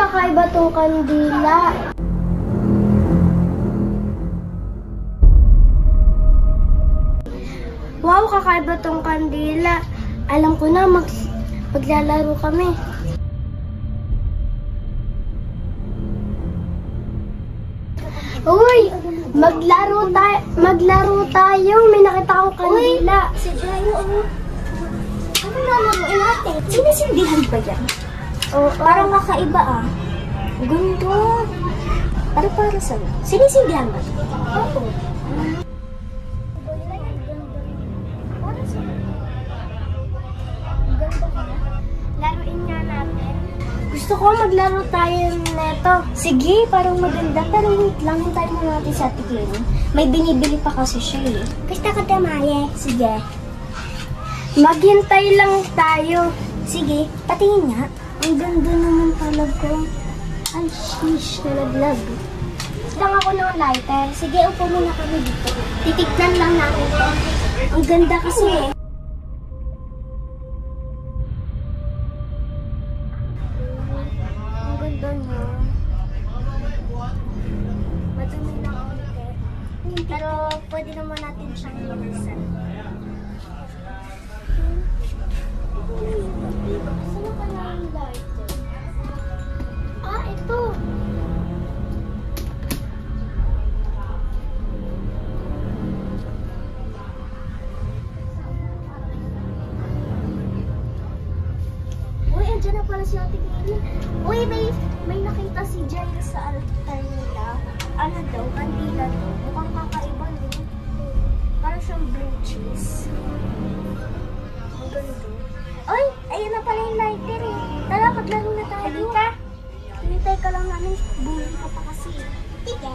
kakaiba tong kandila. Wow, kakaiba tong kandila. Alam ko na, maglalaro kami. Uy, maglaro tayo. May nakita akong kandila. Uy, si Jayo, ano lalaroin natin? Sinisindihan ba yan? Oo. Parang kakaiba ah. Ganda. Para sa'yo. Sinisindihan ba? Oo. Para sa'yo. Ganda ka na. Laruin nga natin. Gusto ko maglaro tayo neto. Sige, parang maganda. Pero wait lang, hintayin mo natin sa Ate Cleo. May binibili pa kasi siya eh. Gusto ko tamaye. Sige. Maghintay lang tayo. Sige, patingin nga. Ang ganda naman talaga. Ay, shish, nalaglag. Lang ako ng lighter. Sige, upo muna kami dito. Titignan lang natin ito. Ang ganda kasi eh. Ang ganda niya. Madumi lang ulit. Pero pwede naman natin siyang linisan. Saan ka na ang lighter? Ah, ito. Uy, andyan na pala si Ate Cleo. Uy, may nakita si Jayo sa altar nila. Ano daw, kandila daw. Mukhang kakaiba no. Parang siyang blue cheese. Ang ganda. Uy, ayun na pala yung lighter eh. Tara, paglaro na tayo. Halika. Hinintay ka lang namin. Bumili ka pa kasi. Sige.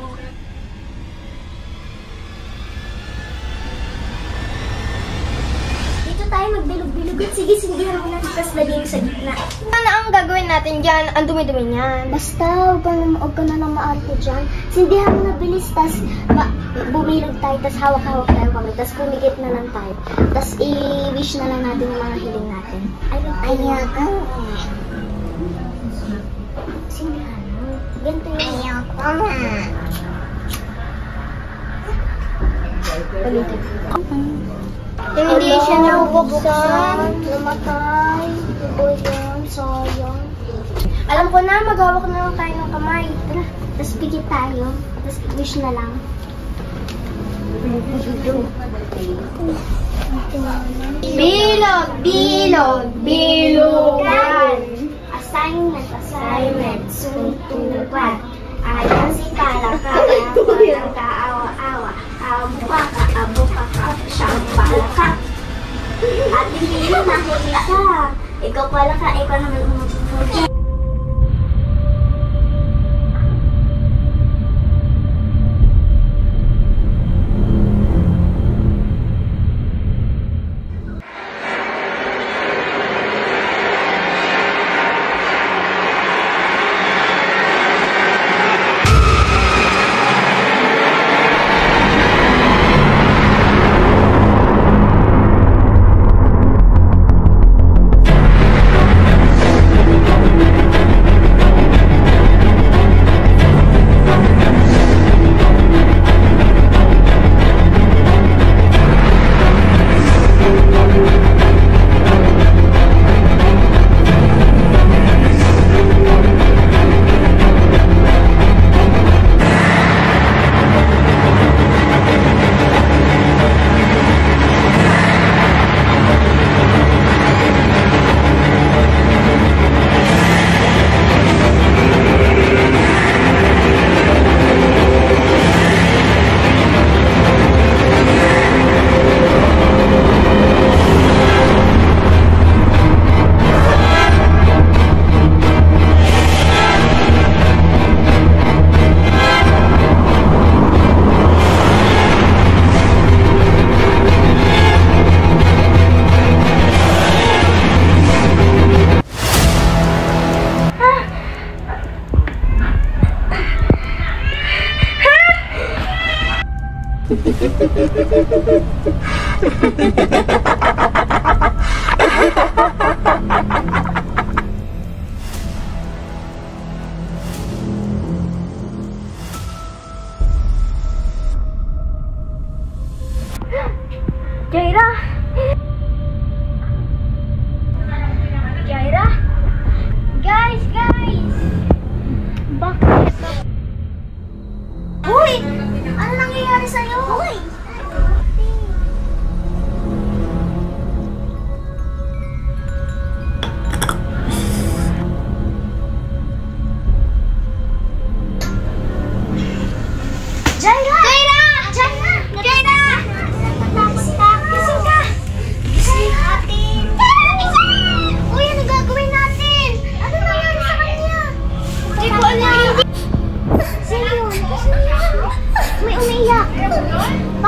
Dito tayo magbilog-bilog. Sige, sindihan mo na. Tapos lagay mo sa gitna. Ano ang gagawin natin dyan? Ang dumi-dumi niyan. Basta, huwag ka na nang maarte dyan. Sindihan mo na bilis, tas bumilog tayo, tas hawak-hawak tayo kami, tas pumikit na lang tayo. Tas i-wish na lang natin yung mga hiling natin. Ayoko. Sindihan mo. Ganito yun. Ayoko nga. Hindi siya nabubuksan. Namatay. Iba yan, sayang. Alam ko na, maghawak na lang tayo ng kamay. Tara, tas pikit tayo. Tas wish na lang. Bilog, bilog, bilugan. Assignment, suntukan. Ayan si Talakaya, walang kaawa-awa. Abo ka, siyang palaka. At hindi na nahuli ka. Ikaw pala ka, ikaw naman umupupunin.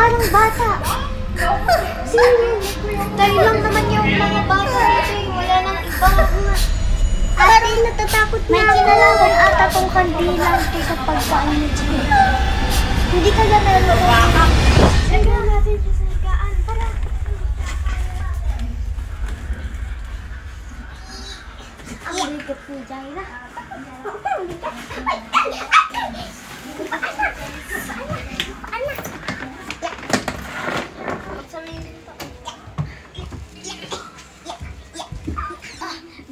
mukha ng bata. Sino? Tayo lang naman yung mga bata dito eh. Wala nang iba. Ate, natatakot na. May kinalaman ata tong kandila sa pagkaan ni Jay. Hindi ka na meron. Sige natin sa saligaan. Tara. Ang bigat ni Jaira.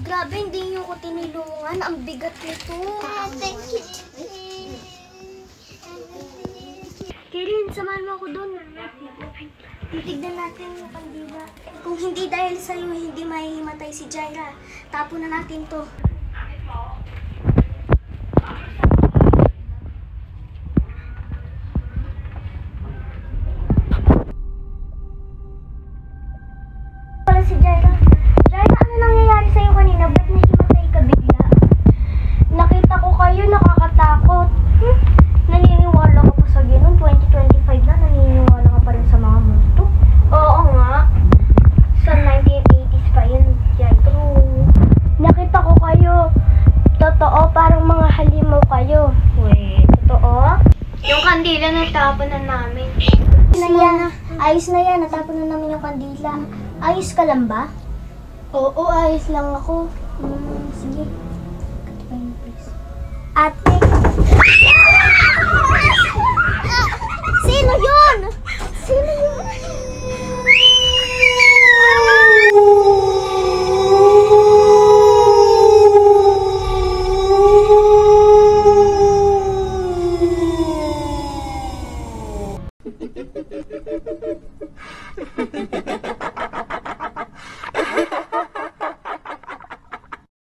Grabe, hindi niyo ko tinulungan. Ang bigat nito. Kirin, samahan mo ako doon. Titignan natin yung kandila. Kung hindi dahil sa'yo, hindi mahihimatay si Jaira. Tapon na natin to. Wala si Jaira. Jaira, ano nangyayari sa'yo kanina? Ba't nahimatay ka bigla? Nakita ko kayo, nakakatakot. Naniniwala ka pa sa ganun. 2025 na, naniniwala ka pa rin sa mga multo. Oo nga. Sa 1980s pa yun, Jaira. Nakita ko kayo. Totoo, parang mga halimaw kayo. Wait, totoo? Yung kandila natapon na namin. Ayos na yan, natapon na namin yung kandila. Ayos ka lang ba? Oo, ayos lang ako. Sige. Ate. Sino yun? Sino yun?